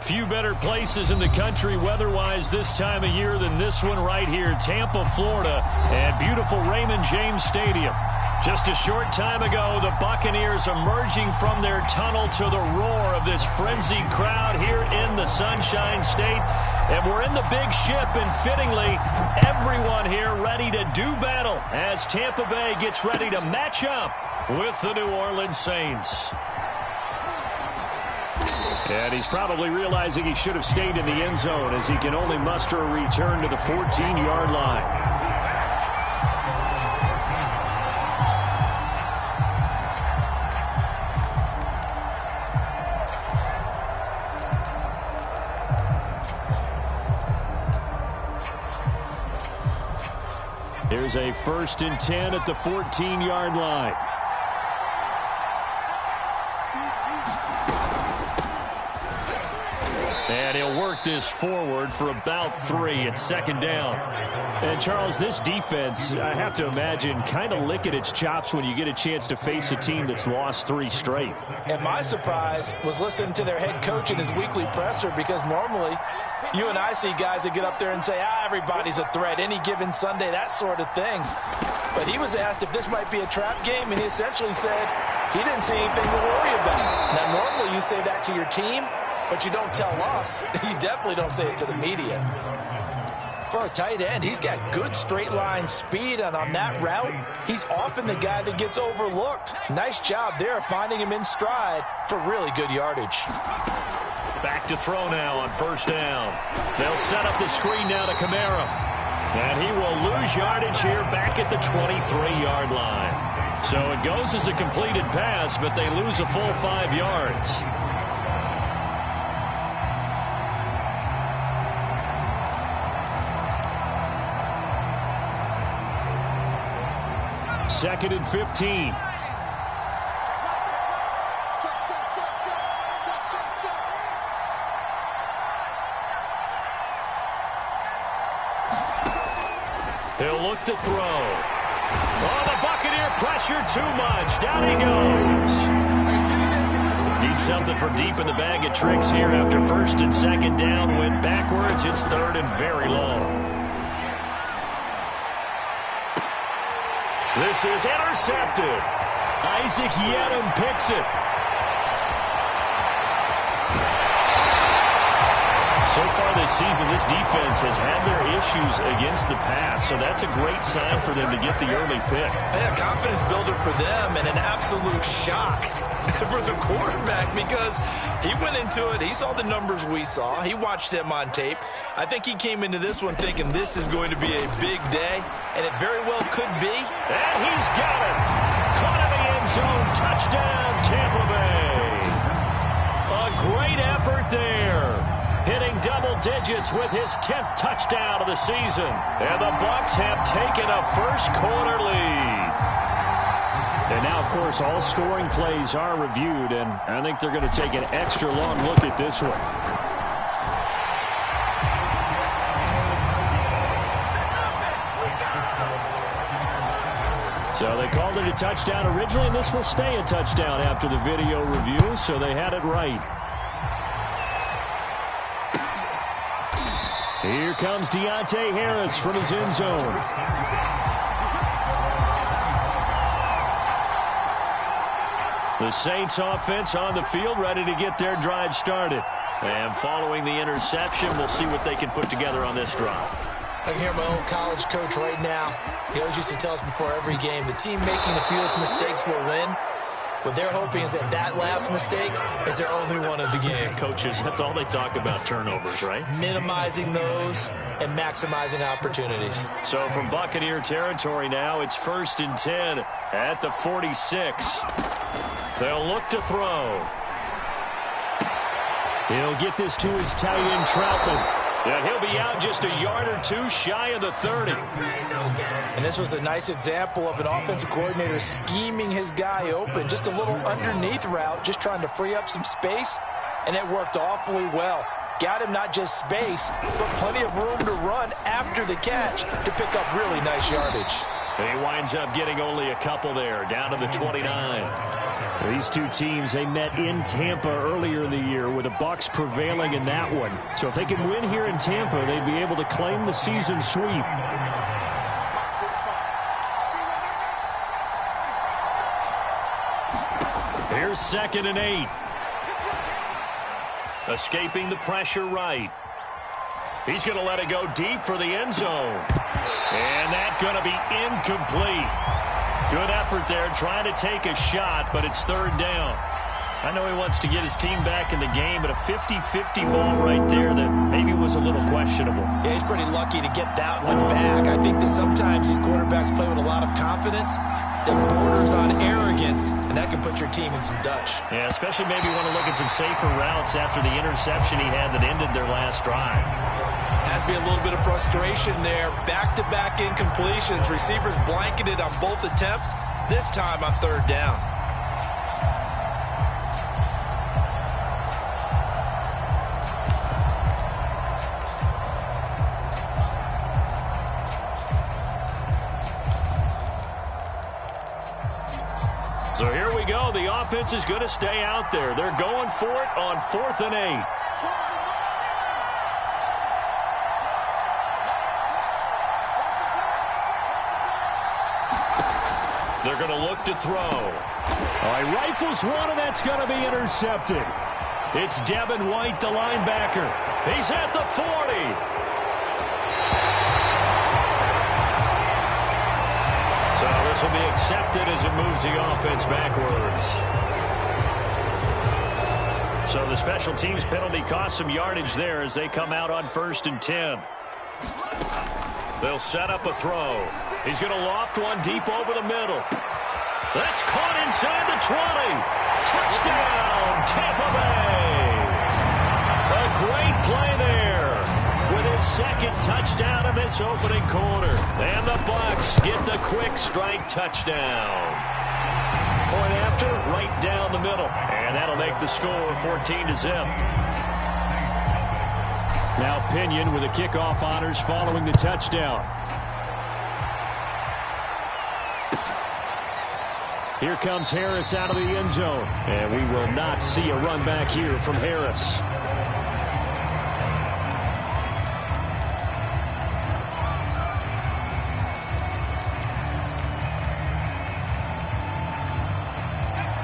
few better places in the country weather-wise this time of year than this one right here, Tampa, Florida, at beautiful Raymond James Stadium. Just a short time ago, the Buccaneers emerging from their tunnel to the roar of this frenzied crowd here in the Sunshine State. And we're in the big ship, and fittingly, everyone here ready to do battle as Tampa Bay gets ready to match up with the New Orleans Saints. And he's probably realizing he should have stayed in the end zone as he can only muster a return to the 14-yard line. Here's a 1st and 10 at the 14-yard line. And he'll work this forward for about 3 at 2nd down. And, Charles, this defense, I have to imagine, kind of licking its chops when you get a chance to face a team that's lost 3 straight. And my surprise was listening to their head coach in his weekly presser, because normally you and I see guys that get up there and say, everybody's a threat any given Sunday, that sort of thing. But he was asked if this might be a trap game, and he essentially said he didn't see anything to worry about. Now, normally you say that to your team, but you don't tell us. You definitely don't say it to the media. For a tight end, he's got good straight line speed, and on that route, he's often the guy that gets overlooked. Nice job there finding him in stride for really good yardage. Back to throw now on 1st down. They'll set up the screen now to Kamara. And he will lose yardage here back at the 23-yard line. So it goes as a completed pass, but they lose a full 5 yards. 2nd and 15. He'll look to throw. Oh, the Buccaneer pressure too much. Down he goes. Need something for deep in the bag of tricks here after 1st and 2nd down. Went backwards. It's 3rd and very long. This is intercepted. Isaac Yedem picks it. So far this season, this defense has had their issues against the pass, so that's a great sign for them to get the early pick. Yeah, confidence builder for them, and an absolute shock for the quarterback, because he went into it, he saw the numbers we saw, he watched them on tape. I think he came into this one thinking this is going to be a big day, and it very well could be. And he's got it. Caught in the end zone. Touchdown, Tampa Bay. A great effort there. Hitting double digits with his 10th touchdown of the season. And the Bucs have taken a first-quarter lead. And now, of course, all scoring plays are reviewed, and I think they're going to take an extra long look at this one. So they called it a touchdown originally, and this will stay a touchdown after the video review, so they had it right. Here comes Deontay Harris from his end zone. The Saints offense on the field, ready to get their drive started. And following the interception, we'll see what they can put together on this drive. I can hear my own college coach right now. He always used to tell us before every game, the team making the fewest mistakes will win. What they're hoping is that that last mistake is their only one of the game. Coaches, that's all they talk about, turnovers, right? Minimizing those and maximizing opportunities. So from Buccaneer territory now, it's 1st and 10 at the 46. They'll look to throw. He'll get this to his tight end, Troutman. And he'll be out just a yard or two shy of the 30. And this was a nice example of an offensive coordinator scheming his guy open. Just a little underneath route, just trying to free up some space, and it worked awfully well. Got him not just space, but plenty of room to run after the catch to pick up really nice yardage. He winds up getting only a couple there, down to the 29. These two teams, they met in Tampa earlier in the year with the Bucs prevailing in that one. So if they can win here in Tampa, they'd be able to claim the season sweep. Here's 2nd and 8. Escaping the pressure right. He's going to let it go deep for the end zone. And that's going to be incomplete. Good effort there, trying to take a shot, but it's 3rd down. I know he wants to get his team back in the game, but a 50-50 ball right there that maybe was a little questionable. Yeah, he's pretty lucky to get that one back. I think that sometimes these quarterbacks play with a lot of confidence that borders on arrogance, and that can put your team in some Dutch. Yeah, especially maybe want to look at some safer routes after the interception he had that ended their last drive. Has to be a little bit of frustration there. Back-to-back incompletions. Receivers blanketed on both attempts, this time on 3rd down. So here we go. The offense is going to stay out there. They're going for it on 4th and 8. They're going to look to throw. All right, rifles one, and that's going to be intercepted. It's Devin White, the linebacker. He's at the 40. So this will be accepted as it moves the offense backwards. So the special teams penalty cost some yardage there as they come out on 1st and 10. They'll set up a throw. He's going to loft one deep over the middle. That's caught inside the 20. Touchdown, Tampa Bay. A great play there with his 2nd touchdown of this opening quarter. And the Bucs get the quick strike touchdown. Point after, right down the middle. And that'll make the score 14-0. Now Pinion with the kickoff honors following the touchdown. Here comes Harris out of the end zone. And we will not see a run back here from Harris.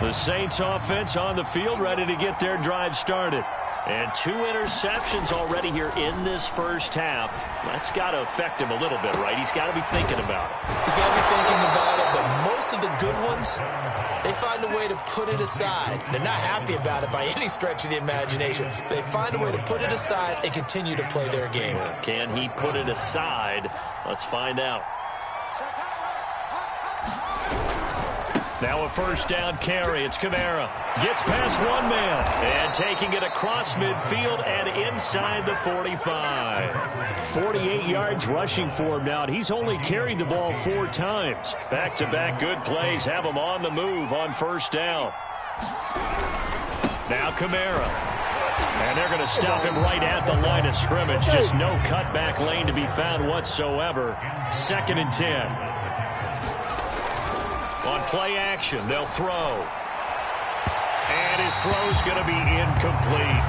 The Saints offense on the field, ready to get their drive started. And 2 interceptions already here in this first half. That's got to affect him a little bit, right? He's got to be thinking about it. He's got to be thinking about it, but most of the good ones, they find a way to put it aside. They're not happy about it by any stretch of the imagination. They find a way to put it aside and continue to play their game. Can he put it aside? Let's find out. Now a 1st down carry. It's Kamara. Gets past one man. And taking it across midfield and inside the 45. 48 yards rushing for him now. And he's only carried the ball 4 times. Back-to-back good plays have him on the move on 1st down. Now Kamara. And they're going to stop him right at the line of scrimmage. Just no cutback lane to be found whatsoever. 2nd and 10. On play action, they'll throw. And his throw's going to be incomplete.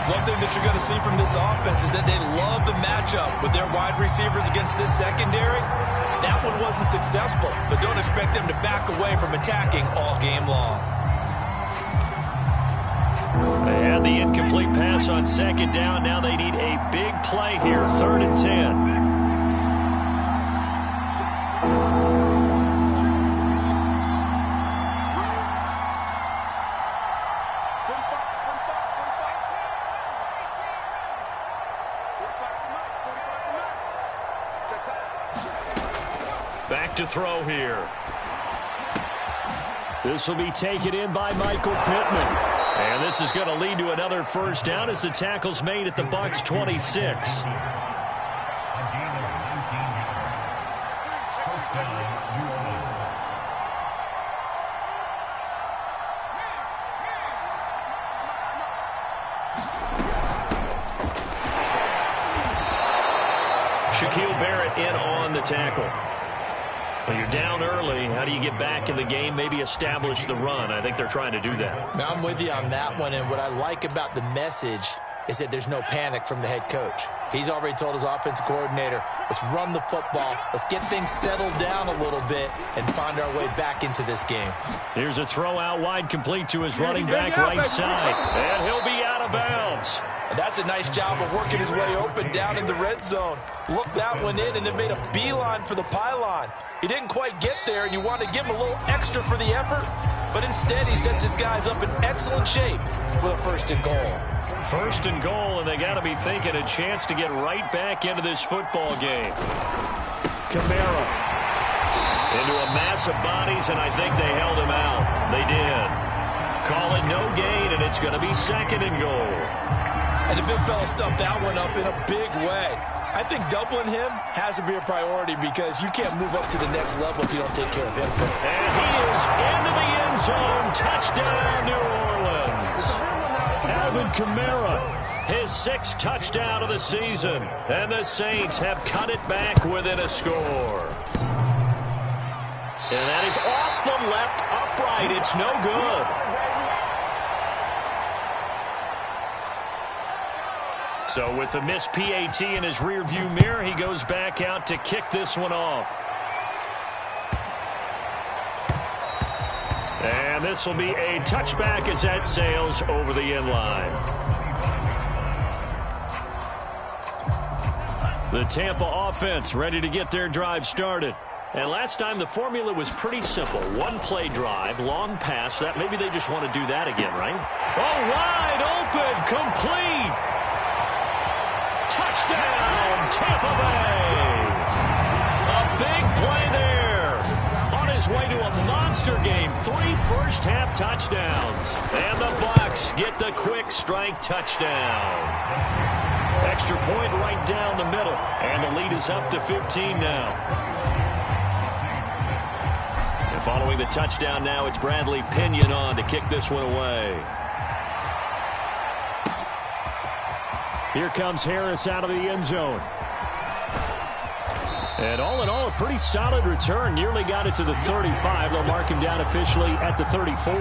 One thing that you're going to see from this offense is that they love the matchup with their wide receivers against this secondary. That one wasn't successful, but don't expect them to back away from attacking all game long. They had the incomplete pass on 2nd down. Now they need a big play here, 3rd and 10. Back to throw here. This will be taken in by Michael Pittman. And this is going to lead to another 1st down as the tackle's made at the Bucs 26. Shaquille Barrett in on the tackle. Well, you're down early. How do you get back in the game, maybe establish the run? I think they're trying to do that. Now, I'm with you on that one, and what I like about the message is that there's no panic from the head coach. He's already told his offensive coordinator, let's run the football, let's get things settled down a little bit and find our way back into this game. Here's a throw out wide, complete to his running back right side, and he'll be out of bounds. And that's a nice job of working his way open down in the red zone. Looked that one in and it made a beeline for the pylon. He didn't quite get there, and you want to give him a little extra for the effort, but instead he sets his guys up in excellent shape with a 1st and goal. 1st and goal, and they got to be thinking a chance to get right back into this football game. Kamara into a mass of bodies, and I think they held him out. They did. Call it no gain, and it's going to be 2nd and goal. And the big fella stuffed that one up in a big way. I think doubling him has to be a priority because you can't move up to the next level if you don't take care of him first. And he is into the end zone. Touchdown, New Orleans. Alvin Kamara, his 6th touchdown of the season. And the Saints have cut it back within a score. And that is off the left upright. It's no good. So with the missed PAT in his rearview mirror, he goes back out to kick this one off. And this will be a touchback as that sails over the end line. The Tampa offense ready to get their drive started. And last time the formula was pretty simple. 1-play drive, long pass. That maybe they just want to do that again, right? Oh, wide open, complete. Touchdown, Tampa Bay. A big play there. On his way to a monster game. 3 first-half touchdowns. And the Bucs get the quick strike touchdown. Extra point right down the middle. And the lead is up to 15 now. And following the touchdown now, it's Bradley Pinion on to kick this one away. Here comes Harris out of the end zone. And all in all, a pretty solid return. Nearly got it to the 35. They'll mark him down officially at the 34.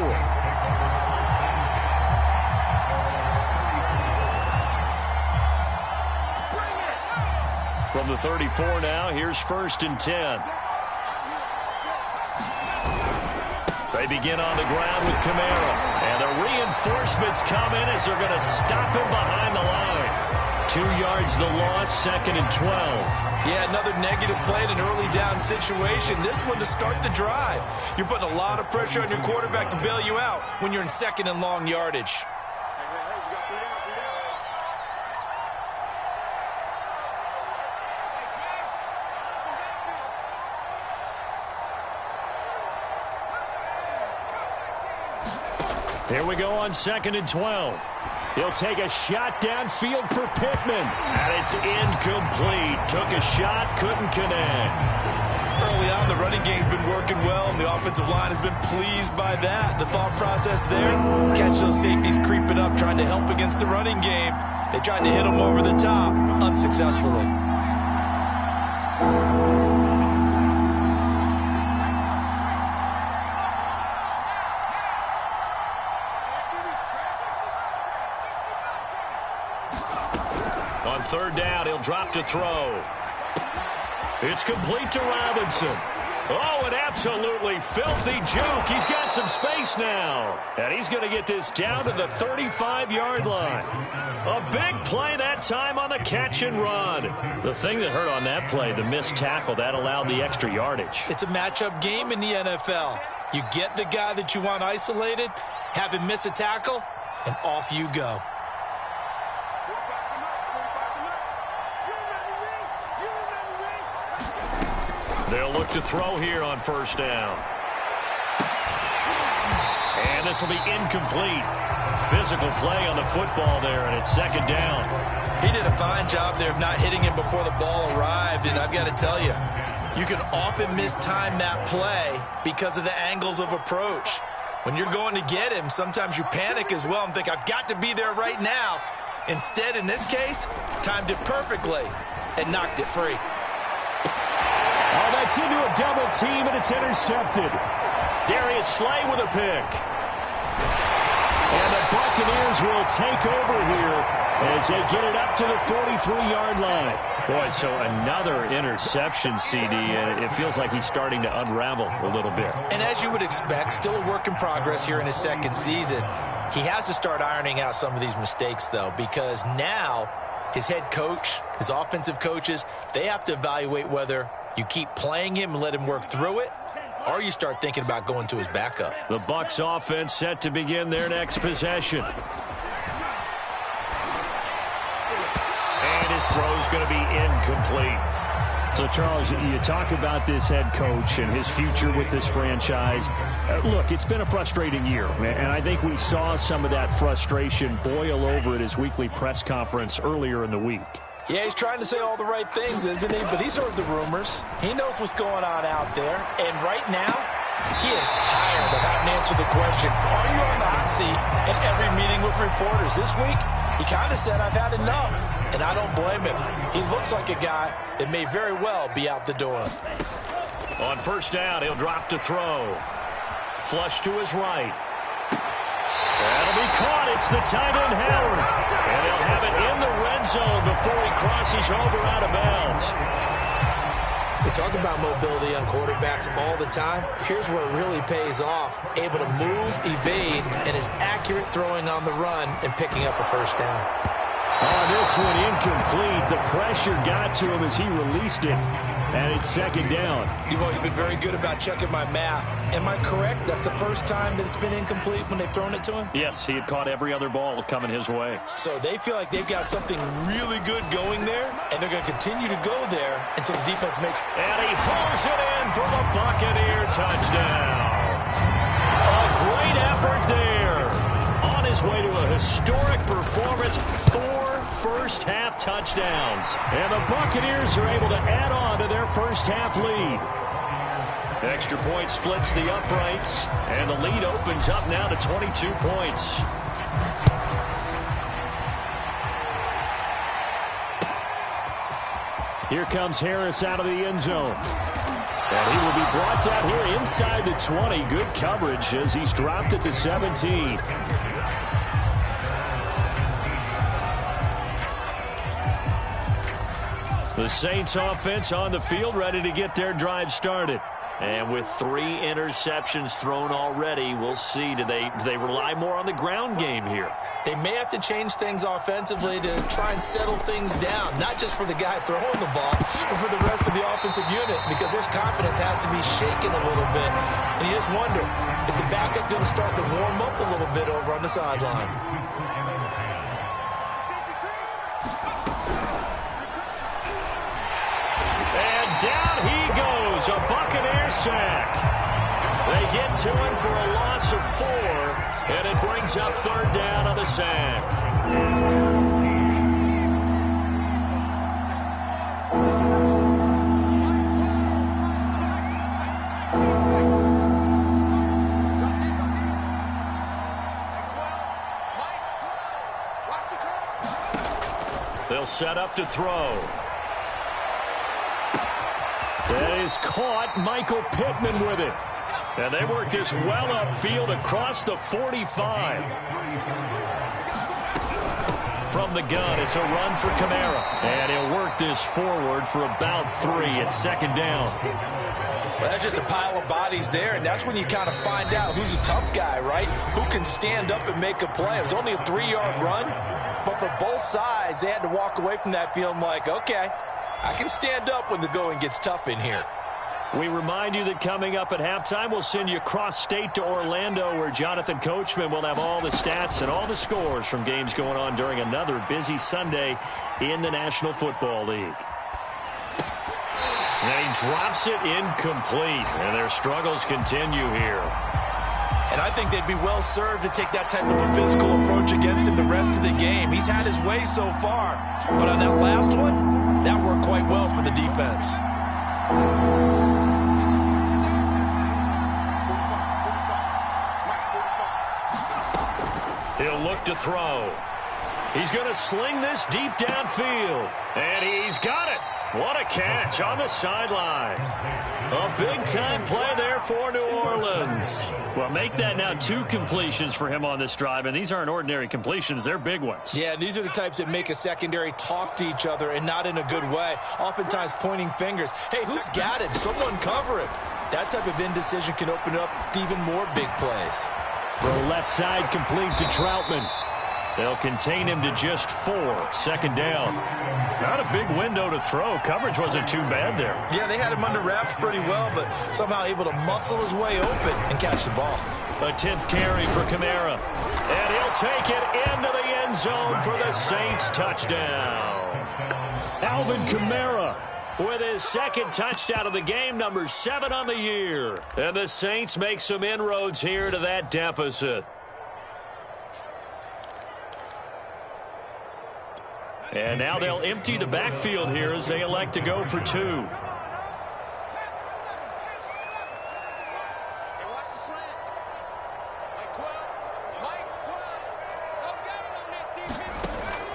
From the 34 now, here's 1st and 10. They begin on the ground with Kamara. And the reinforcements come in as they're going to stop him behind the line. 2 yards the loss, 2nd and 12. Yeah, another negative play in an early down situation. This one to start the drive. You're putting a lot of pressure on your quarterback to bail you out when you're in 2nd and long yardage. Here we go on 2nd and 12. He'll take a shot downfield for Pittman. And it's incomplete. Took a shot, couldn't connect. Early on, the running game's been working well, and the offensive line has been pleased by that. The thought process there, catch those safeties creeping up, trying to help against the running game. They tried to hit them over the top, unsuccessfully. On 3rd down, he'll drop to throw. It's complete to Robinson. Oh, an absolutely filthy juke. He's got some space now. And he's going to get this down to the 35-yard line. A big play that time on the catch and run. The thing that hurt on that play, the missed tackle, that allowed the extra yardage. It's a matchup game in the NFL. You get the guy that you want isolated, have him miss a tackle, and off you go. They'll look to throw here on 1st down. And this will be incomplete. Physical play on the football there, and it's 2nd down. He did a fine job there of not hitting him before the ball arrived, and I've got to tell you, you can often mistime that play because of the angles of approach. When you're going to get him, sometimes you panic as well and think, I've got to be there right now. Instead, in this case, timed it perfectly and knocked it free. Oh, that's into a double team, and it's intercepted. Darius Slay with a pick. And the Buccaneers will take over here as they get it up to the 43-yard line. Boy, so another interception, CD, and it feels like he's starting to unravel a little bit. And as you would expect, still a work in progress here in his second season. He has to start ironing out some of these mistakes, though, because now his head coach, his offensive coaches, they have to evaluate whether you keep playing him and let him work through it, or you start thinking about going to his backup. The Bucs offense set to begin their next possession. And his throw's going to be incomplete. So, Charles, you talk about this head coach and his future with this franchise. Look, it's been a frustrating year, and I think we saw some of that frustration boil over at his weekly press conference earlier in the week. Yeah, he's trying to say all the right things, isn't he? But he's heard the rumors. He knows what's going on out there. And right now, he is tired of having to answer the question, are you on the hot seat in every meeting with reporters? This week, he kind of said, I've had enough. And I don't blame him. He looks like a guy that may very well be out the door. On first down, he'll drop to throw. Flush to his right. That'll be caught. It's the tight end, Howard. And he'll have it in the red zone before he crosses over out of bounds. We talk about mobility on quarterbacks all the time. Here's where it really pays off. Able to move, evade, and is accurate throwing on the run and picking up a first down. Oh, this one incomplete. The pressure got to him as he released it. And it's second down. You've always been very good about checking my math. Am I correct? That's the first time that it's been incomplete when they've thrown it to him? Yes, he had caught every other ball coming his way. So they feel like they've got something really good going there, and they're going to continue to go there until the defense makes... And he pulls it in for the Buccaneer touchdown. A great effort there. On his way to a historic performance, 4 first-half touchdowns. And the Buccaneers are able to add on to their first-half lead. Extra point splits the uprights, and the lead opens up now to 22 points. Here comes Harris out of the end zone. And he will be brought down here inside the 20. Good coverage as he's dropped at the 17. The Saints offense on the field, ready to get their drive started. And with 3 interceptions thrown already, we'll see. Do they rely more on the ground game here? They may have to change things offensively to try and settle things down, not just for the guy throwing the ball, but for the rest of the offensive unit, because their confidence has to be shaken a little bit. And you just wonder, is the backup going to start to warm up a little bit over on the sideline? Down he goes, a Buccaneer sack. They get to him for a loss of 4, and it brings up third down on the sack. They'll set up to throw. That is caught. Michael Pittman with it. And they work this well upfield across the 45. From the gun, it's a run for Kamara. And he'll work this forward for about 3 at second down. Well, that's just a pile of bodies there, and that's when you kind of find out who's a tough guy, right? Who can stand up and make a play. It was only a 3-yard run, but for both sides, they had to walk away from that feeling like, okay, I can stand up when the going gets tough in here. We remind you that coming up at halftime, we'll send you cross-state to Orlando, where Jonathan Coachman will have all the stats and all the scores from games going on during another busy Sunday in the National Football League. And he drops it incomplete, and their struggles continue here. And I think they'd be well served to take that type of a physical approach against him the rest of the game. He's had his way so far, but on that last one, that worked quite well for the defense. He'll look to throw. He's going to sling this deep downfield. And he's got it. What a catch on the sideline. A big-time play there for New Orleans. Well, make that now 2 completions for him on this drive, and these aren't ordinary completions. They're big ones. Yeah, these are the types that make a secondary talk to each other and not in a good way, oftentimes pointing fingers. Hey, who's got it? Someone cover it. That type of indecision can open up to even more big plays. The left side complete to Troutman. They'll contain him to just 4. Second down. Not a big window to throw. Coverage wasn't too bad there. Yeah, they had him under wraps pretty well, but somehow able to muscle his way open and catch the ball. A 10th carry for Kamara. And he'll take it into the end zone for the Saints touchdown. Alvin Kamara with his 2nd touchdown of the game, number 7 on the year. And the Saints make some inroads here to that deficit. And now they'll empty the backfield here as they elect to go for 2.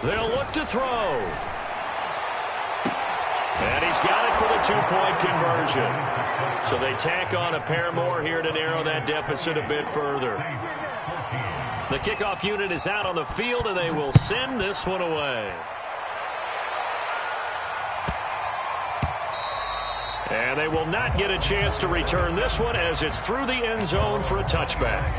They'll look to throw. And he's got it for the 2-point conversion. So they tack on a pair more here to narrow that deficit a bit further. The kickoff unit is out on the field, and they will send this one away. And they will not get a chance to return this one as it's through the end zone for a touchback.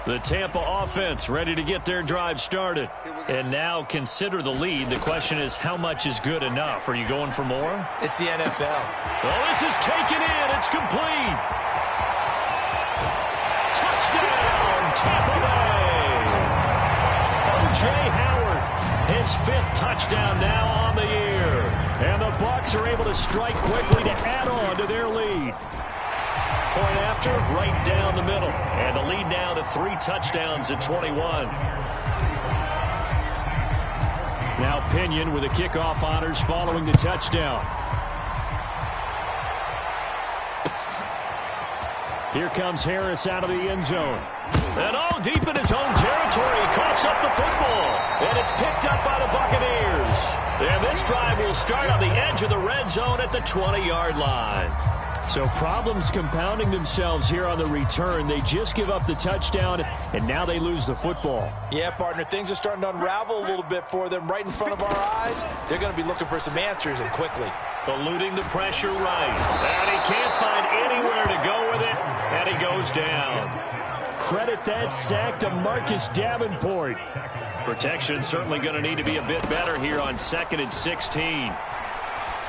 The Tampa offense ready to get their drive started. And now consider the lead. The question is, how much is good enough? Are you going for more? It's the NFL. Well, this is taken in. It's complete. Touchdown, Tampa Bay. O.J. Howard, his 5th touchdown now on the year. And the Bucs are able to strike quickly to add on to their lead. Point after, right down the middle. And the lead now to 3 touchdowns at 21. Now Pinion with the kickoff honors following the touchdown. Here comes Harris out of the end zone. And all deep in his own territory, he coughs up the football. And it's picked up by the Buccaneers. And this drive will start on the edge of the red zone at the 20-yard line. So problems compounding themselves here on the return. They just give up the touchdown, and now they lose the football. Yeah, partner, things are starting to unravel a little bit for them right in front of our eyes. They're going to be looking for some answers, and quickly. Eluding the pressure right. And he can't find anywhere to go with it, and he goes down. Credit that sack to Marcus Davenport. Protection certainly going to need to be a bit better here on 2nd and 16.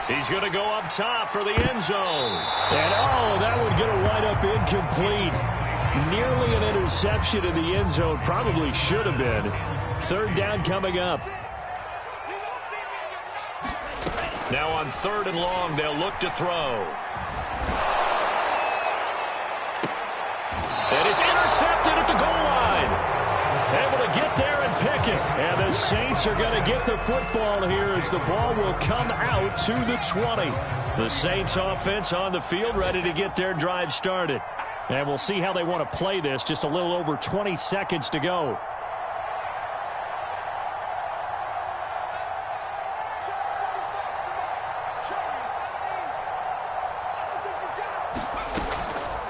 He's going to go up top for the end zone. And, that one going to wind up incomplete. Nearly an interception in the end zone. Probably should have been. 3rd down coming up. Now on 3rd and long, they'll look to throw. And it's intercepted at the goal line. Able to get there and pick it. And the Saints are going to get the football here as the ball will come out to the 20. The Saints offense on the field ready to get their drive started. And we'll see how they want to play this. Just a little over 20 seconds to go.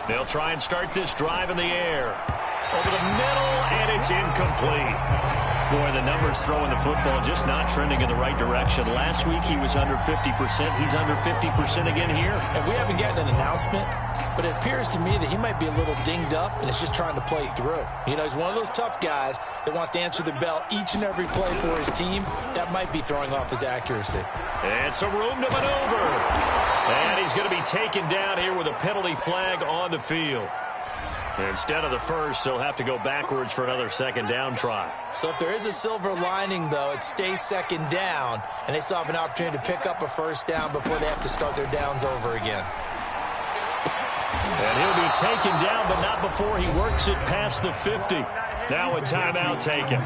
They'll try and start this drive in the air. Over the middle, and it's incomplete. Boy, the numbers throwing the football just not trending in the right direction. Last week he was under 50%. He's under 50% again here. And we haven't gotten an announcement, but it appears to me that he might be a little dinged up and is just trying to play through. You know, he's one of those tough guys that wants to answer the bell each and every play for his team. That might be throwing off his accuracy. And some room to maneuver. And he's going to be taken down here with a penalty flag on the field. Instead of the first, they'll have to go backwards for another 2nd down try. So if there is a silver lining, though, it stays 2nd down, and they still have an opportunity to pick up a 1st down before they have to start their downs over again. And he'll be taken down, but not before he works it past the 50. Now a timeout taken.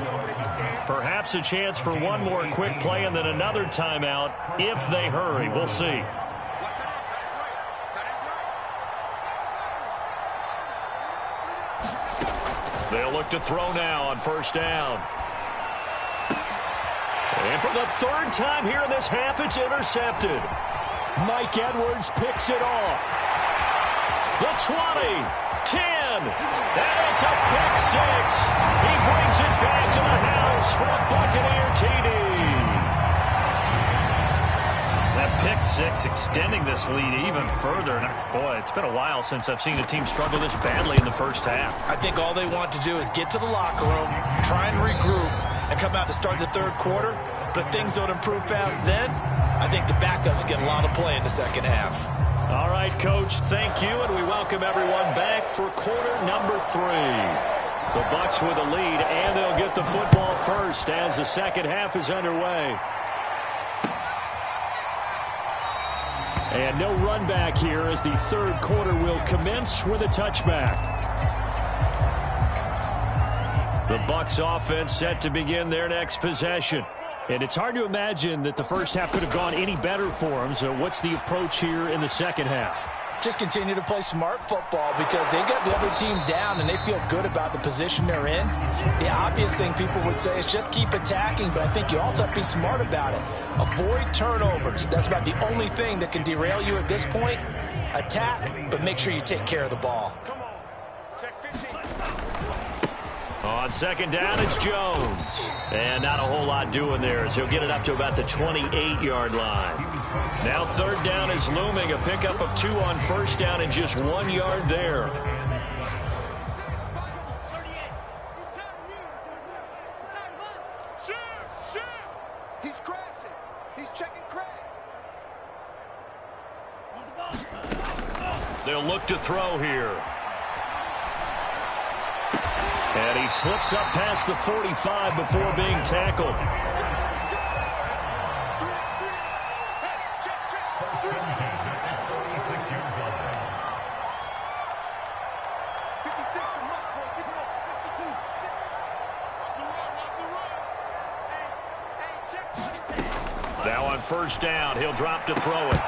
Perhaps a chance for one more quick play and then another timeout if they hurry. We'll see. They'll look to throw now on first down. And for the third time here in this half, it's intercepted. Mike Edwards picks it off. The 20, 10, and it's a pick six. He brings it back to the house for a Buccaneer TD. That pick six extending this lead even further. And boy, it's been a while since I've seen a team struggle this badly in the first half. I think all they want to do is get to the locker room, try and regroup, and come out to start the third quarter. But if things don't improve fast then, I think the backups get a lot of play in the second half. All right, Coach, thank you, and we welcome everyone back for quarter number 3. The Bucs with a lead, and they'll get the football first as the second half is underway. And no run back here as the third quarter will commence with a touchback. The Bucs offense set to begin their next possession. And it's hard to imagine that the first half could have gone any better for them. So what's the approach here in the second half? Just continue to play smart football because they got the other team down and they feel good about the position they're in. The obvious thing people would say is just keep attacking, but I think you also have to be smart about it. Avoid turnovers. That's about the only thing that can derail you at this point. Attack, but make sure you take care of the ball. On second down, it's Jones. And not a whole lot doing there as he'll get it up to about the 28-yard line. Now third down is looming. A pickup of 2 on first down and just 1 yard there. He's crashing. He's checking crash. They'll look to throw here. And he slips up past the 45 before being tackled. Now on first down, he'll drop to throw it.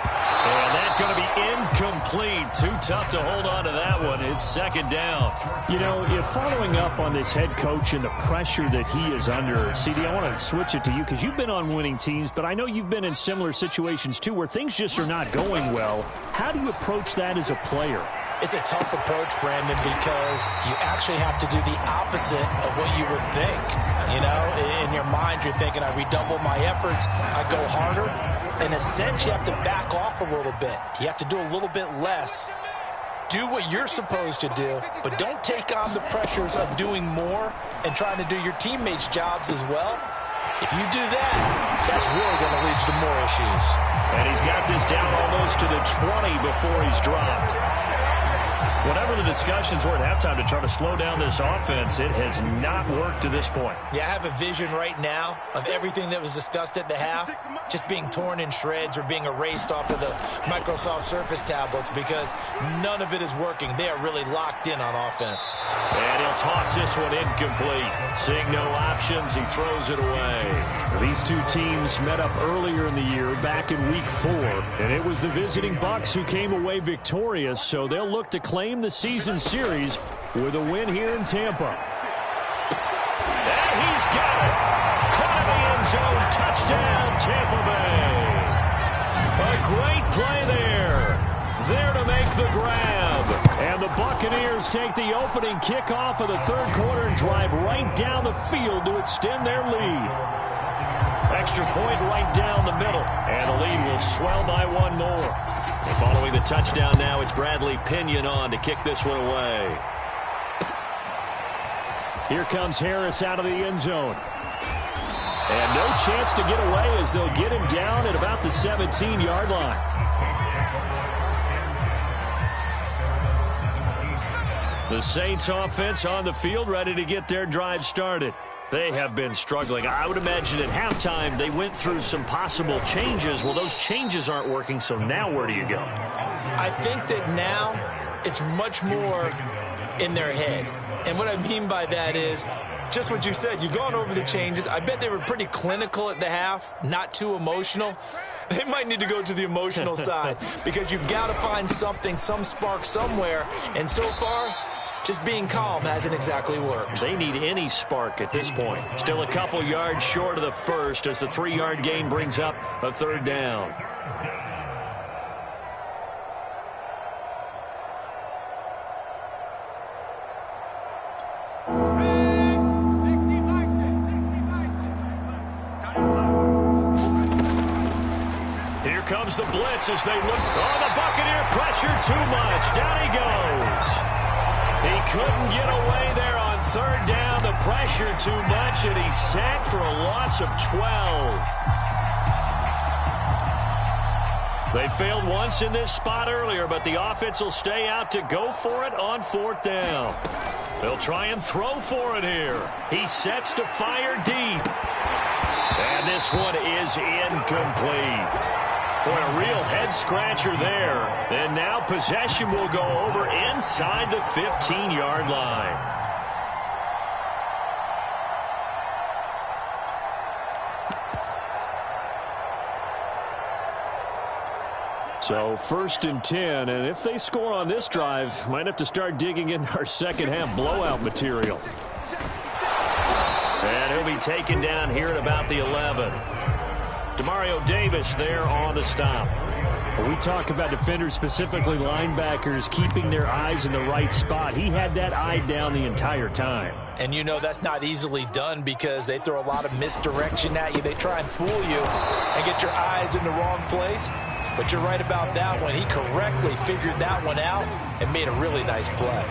And that's going to be incomplete. Too tough to hold on to that one. It's second down. You know, if following up on this head coach and the pressure that he is under, CD, I want to switch it to you because you've been on winning teams, but I know you've been in similar situations too where things just are not going well. How do you approach that as a player? It's a tough approach, Brandon, because you actually have to do the opposite of what you would think. You know, in your mind, you're thinking, I redouble my efforts, I go harder. In a sense, you have to back off a little bit. You have to do a little bit less. Do what you're supposed to do, but don't take on the pressures of doing more and trying to do your teammates' jobs as well. If you do that, that's really going to lead you to more issues. And he's got this down almost to the 20 before he's dropped. Whatever the discussions were at halftime to try to slow down this offense, it has not worked to this point. Yeah, I have a vision right now of everything that was discussed at the half just being torn in shreds or being erased off of the Microsoft Surface tablets because none of it is working. They are really locked in on offense. And he'll toss this one incomplete. Seeing no options, he throws it away. These two teams met up earlier in the year, back in Week 4, and it was the visiting Bucs who came away victorious, so they'll look to claim the season series with a win here in Tampa. And he's got it. Caught in the end zone. Touchdown, Tampa Bay. A great play there. There to make the grab. And the Buccaneers take the opening kickoff of the third quarter and drive right down the field to extend their lead. Extra point right down the middle. And the lead will swell by 1 more. And following the touchdown now, it's Bradley Pinion on to kick this one away. Here comes Harris out of the end zone. And no chance to get away as they'll get him down at about the 17-yard line. The Saints offense on the field ready to get their drive started. They have been struggling. I would imagine at halftime they went through some possible changes. Well, those changes aren't working, so now where do you go? I think that now it's much more in their head. And what I mean by that is just what you said. You've gone over the changes. I bet they were pretty clinical at the half, not too emotional. They might need to go to the emotional side because you've got to find something, some spark somewhere. And so far, Just being calm hasn't exactly worked. They need any spark at this point. Still a couple yards short of the first as the 3-yard gain brings up a third down. Here comes the blitz as they look. Oh, the Buccaneer pressure too much. Down he goes. He couldn't get away there on third down. The pressure too much, and he's sacked for a loss of 12. They failed once in this spot earlier, but the offense will stay out to go for it on fourth down. They'll try and throw for it here. He sets to fire deep. And this one is incomplete. Boy, a real head-scratcher there. And now possession will go over inside the 15-yard line. So 1st and 10, and if they score on this drive, might have to start digging in our second-half blowout material. And he'll be taken down here at about the 11. Demario Davis there on the stop. When we talk about defenders, specifically linebackers, keeping their eyes in the right spot. He had that eye down the entire time. And you know that's not easily done because they throw a lot of misdirection at you. They try and fool you and get your eyes in the wrong place. But you're right about that one. He correctly figured that one out and made a really nice play.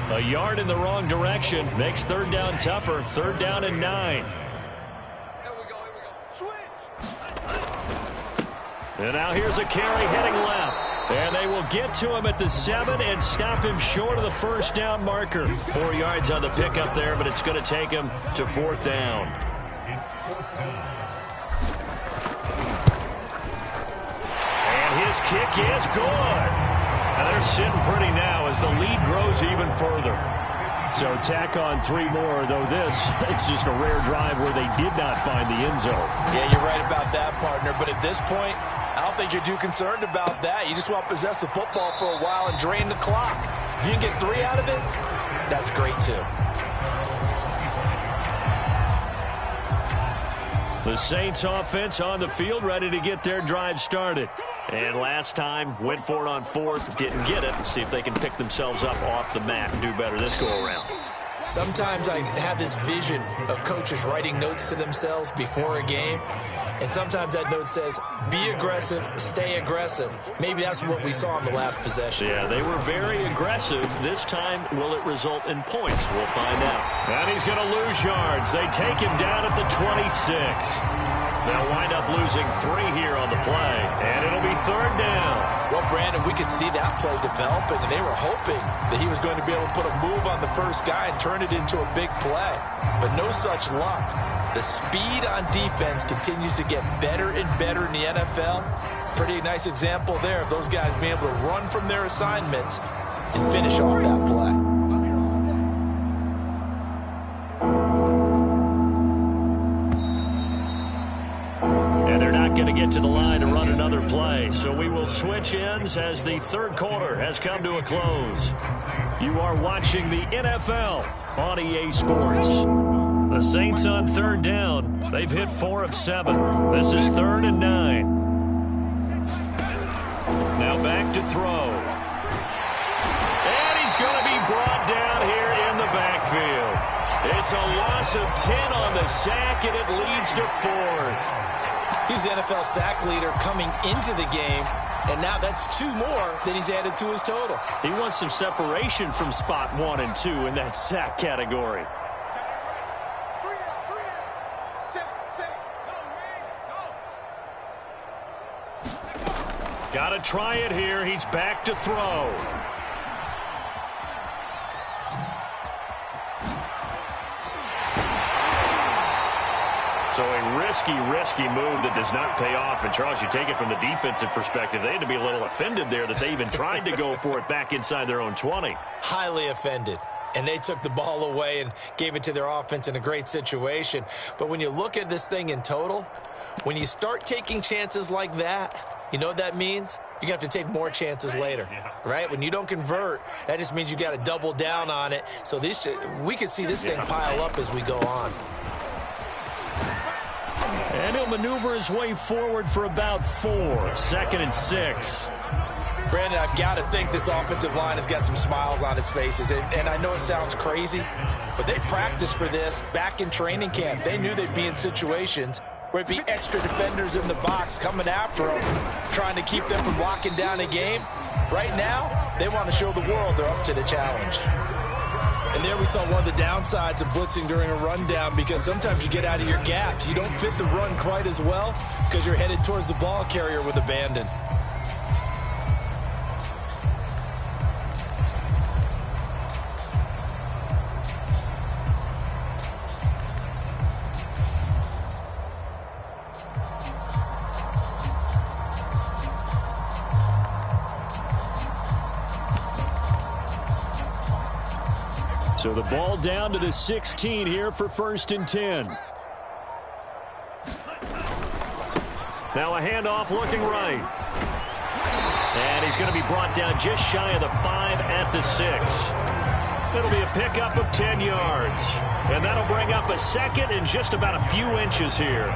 A yard in the wrong direction makes third down tougher. 3rd down and 9. And now here's a carry heading left. And they will get to him at the 7 and stop him short of the first down marker. 4 yards on the pickup there, but it's going to take him to 4th down. And his kick is good. And they're sitting pretty now as the lead grows even further. So tack on 3 more, though it's just a rare drive where they did not find the end zone. Yeah, you're right about that, partner. But at this point, I don't think you're too concerned about that. You just want to possess the football for a while and drain the clock. If you can get 3 out of it, that's great too. The Saints offense on the field, ready to get their drive started. And last time, went for it on 4th, didn't get it. See if they can pick themselves up off the mat and do better this go-around. Sometimes I have this vision of coaches writing notes to themselves before a game. And sometimes that note says, be aggressive, stay aggressive. Maybe that's what we saw in the last possession. Yeah, they were very aggressive. This time, will it result in points? We'll find out. And he's going to lose yards. They take him down at the 26. They'll wind up losing 3 here on the play. And it'll be 3rd down. Well, Brandon, we could see that play developing, and they were hoping that he was going to be able to put a move on the first guy and turn it into a big play. But no such luck. The speed on defense continues to get better and better in the NFL. Pretty nice example there of those guys being able to run from their assignments and finish off that play. And they're not going to get to the line to run another play. So we will switch ends as the 3rd quarter has come to a close. You are watching the NFL on EA Sports. The Saints on 3rd down. They've hit 4 of 7. This is 3rd and 9. Now back to throw. And he's going to be brought down here in the backfield. It's a loss of 10 on the sack, and it leads to 4th. He's the NFL sack leader coming into the game, and now that's 2 more that he's added to his total. He wants some separation from spot 1 and 2 in that sack category. Got to try it here. He's back to throw. So a risky move that does not pay off. And, Charles, you take it from the defensive perspective. They had to be a little offended there that they even tried to go for it back inside their own 20. Highly offended. And they took the ball away and gave it to their offense in a great situation. But when you look at this thing in total, when you start taking chances like that, you know what that means? you're going to have to take more chances later, right? When you don't convert, that just means you got to double down on it. So we can see this thing pile up as we go on. And he'll maneuver his way forward for about 4. 2nd and 6. Brandon, I've got to think this offensive line has got some smiles on its faces. And I know it sounds crazy, but they practiced for this back in training camp. They knew they'd be in situations where it'd be extra defenders in the box coming after them, trying to keep them from locking down a game. Right now, they want to show the world they're up to the challenge. And there we saw one of the downsides of blitzing during a rundown, because sometimes you get out of your gaps. You don't fit the run quite as well because you're headed towards the ball carrier with abandon. So the ball down to the 16 here for 1st and 10. Now a handoff looking right. And he's going to be brought down just shy of the 5 at the 6. It'll be a pickup of 10 yards. And that'll bring up a 2nd and just about a few inches here.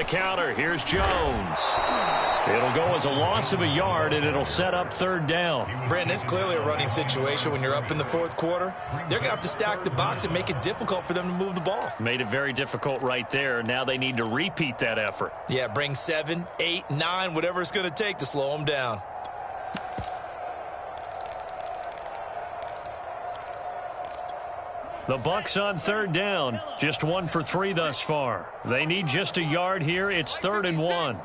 Counter. Here's Jones. It'll go as a loss of a yard, and it'll set up 3rd down. Brandon, it's clearly a running situation when you're up in the 4th quarter. They're going to have to stack the box and make it difficult for them to move the ball. Made it very difficult right there. Now they need to repeat that effort. Yeah, bring 7, 8, 9, whatever it's going to take to slow them down. The Bucs on 3rd down. Just 1 for 3 thus far. They need just a yard here. It's 3rd and 1.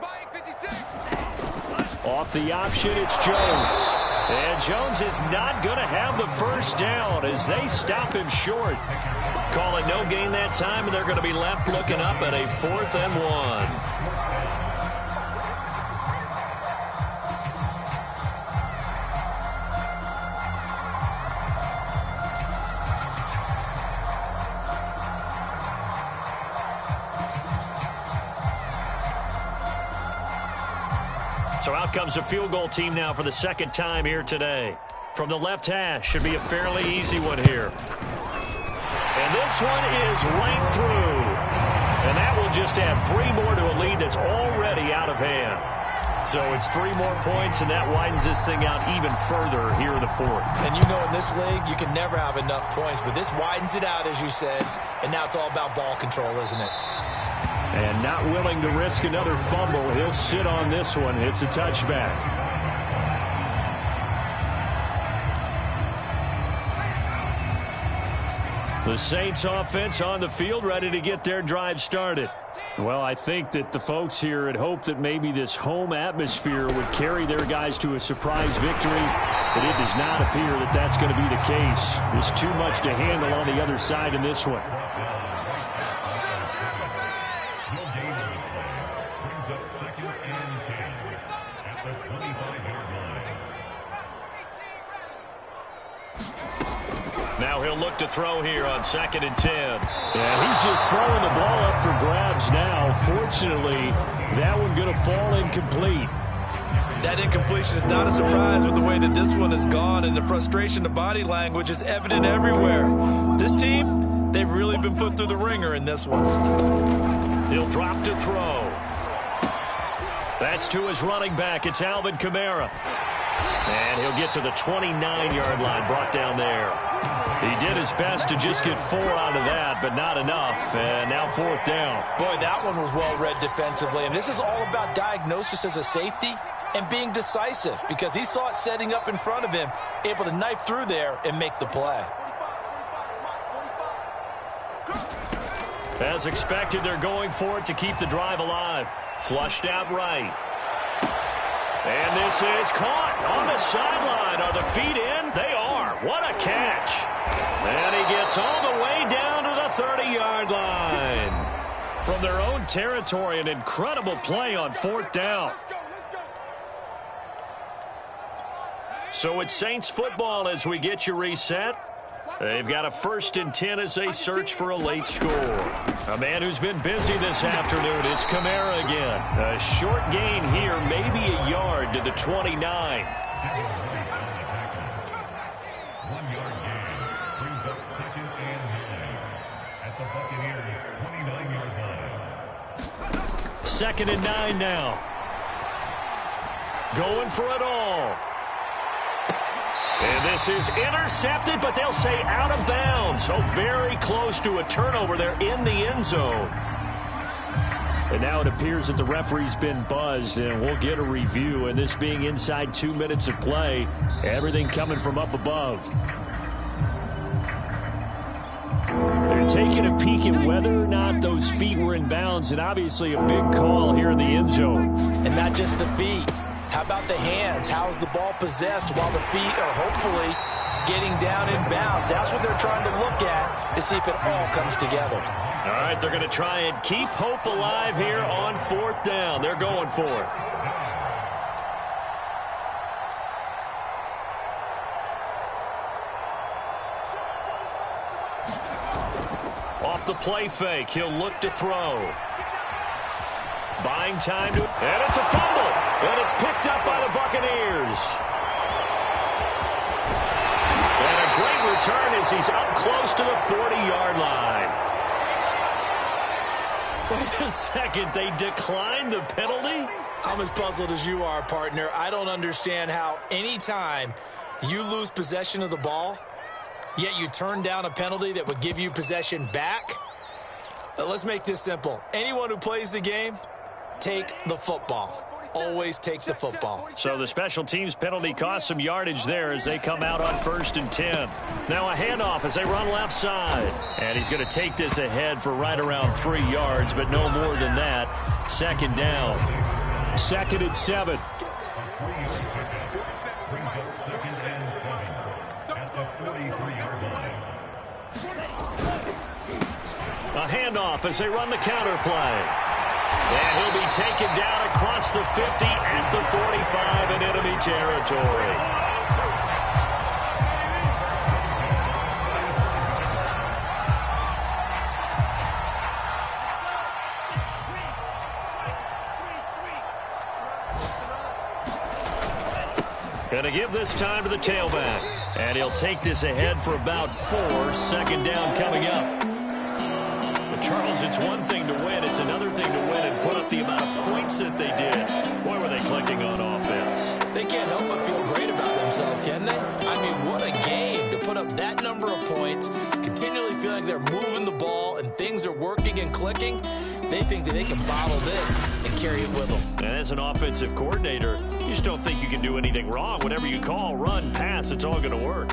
Off the option, it's Jones. And Jones is not going to have the 1st down as they stop him short. Call it no gain that time, and they're going to be left looking up at a 4th and 1. So out comes a field goal team now for the 2nd time here today. From the left hash, should be a fairly easy one here. And this one is right through. And that will just add 3 more to a lead that's already out of hand. So it's 3 more points, and that widens this thing out even further here in the 4th. And you know in this league, you can never have enough points, but this widens it out, as you said, and now it's all about ball control, isn't it? And not willing to risk another fumble. He'll sit on this one. It's a touchback. The Saints offense on the field, ready to get their drive started. Well, I think that the folks here had hoped that maybe this home atmosphere would carry their guys to a surprise victory, but it does not appear that that's going to be the case. There's too much to handle on the other side in this one. Now he'll look to throw here on 2nd and 10. Yeah, he's just throwing the ball up for grabs now. Fortunately, that one going to fall incomplete. That incompletion is not a surprise with the way that this one has gone, and the frustration, the body language is evident everywhere. This team, they've really been put through the ringer in this one. He'll drop to throw. That's to his running back. It's Alvin Kamara. And he'll get to the 29-yard line, brought down there. He did his best to just get 4 out of that, but not enough. And now 4th down. Boy, that one was well read defensively. And this is all about diagnosis as a safety and being decisive, because he saw it setting up in front of him, able to knife through there and make the play. As expected, they're going for it to keep the drive alive. Flushed out right. And this is caught on the sideline. Are the feet in? They are. What a catch. And he gets all the way down to the 30-yard line. From their own territory, an incredible play on 4th down. So it's Saints football as we get you reset. They've got a 1st and 10 as they search for a late score. A man who's been busy this afternoon, it's Kamara again. A short gain here, maybe a yard to the 29. 1-yard gain brings up 2nd and 9 at the Buccaneers' 29-yard line. 2nd and 9 now. Going for it all. And this is intercepted, but they'll say out of bounds. So very close to a turnover there in the end zone. And now it appears that the referee's been buzzed, and we'll get a review. And this being inside 2 minutes of play, everything coming from up above. They're taking a peek at whether or not those feet were in bounds, and obviously a big call here in the end zone. And not just the feet. How about the hands? How's the ball possessed while the feet are hopefully getting down in bounds? That's what they're trying to look at to see if it all comes together. All right, they're going to try and keep hope alive here on 4th down. They're going for it. Off the play fake, he'll look to throw. Buying time to, and it's a fumble, and it's picked up by the Buccaneers. And a great return as he's up close to the 40-yard line. Wait a second, they declined the penalty? I'm as puzzled as you are, partner. I don't understand how any time you lose possession of the ball, yet you turn down a penalty that would give you possession back. Let's make this simple. Anyone who plays the game, take the football. Always take the football. So the special teams penalty cost some yardage there as they come out on 1st and 10. Now a handoff as they run left side. And he's going to take this ahead for right around 3 yards, but no more than that. 2nd down. 2nd and 7. A handoff as they run the counter play. And he'll be taken down across the 50 at the 45 in enemy territory. Gonna give this time to the tailback. And he'll take this ahead for about 4. 2nd down coming up. Charles, it's one thing to win. It's another thing to win and put up the amount of points that they did. Boy, were they clicking on offense. They can't help but feel great about themselves, can they? I mean, what a game to put up that number of points, continually feel like they're moving the ball and things are working and clicking. They think that they can bottle this and carry it with them. And as an offensive coordinator, you just don't think you can do anything wrong. Whatever you call, run, pass, it's all going to work.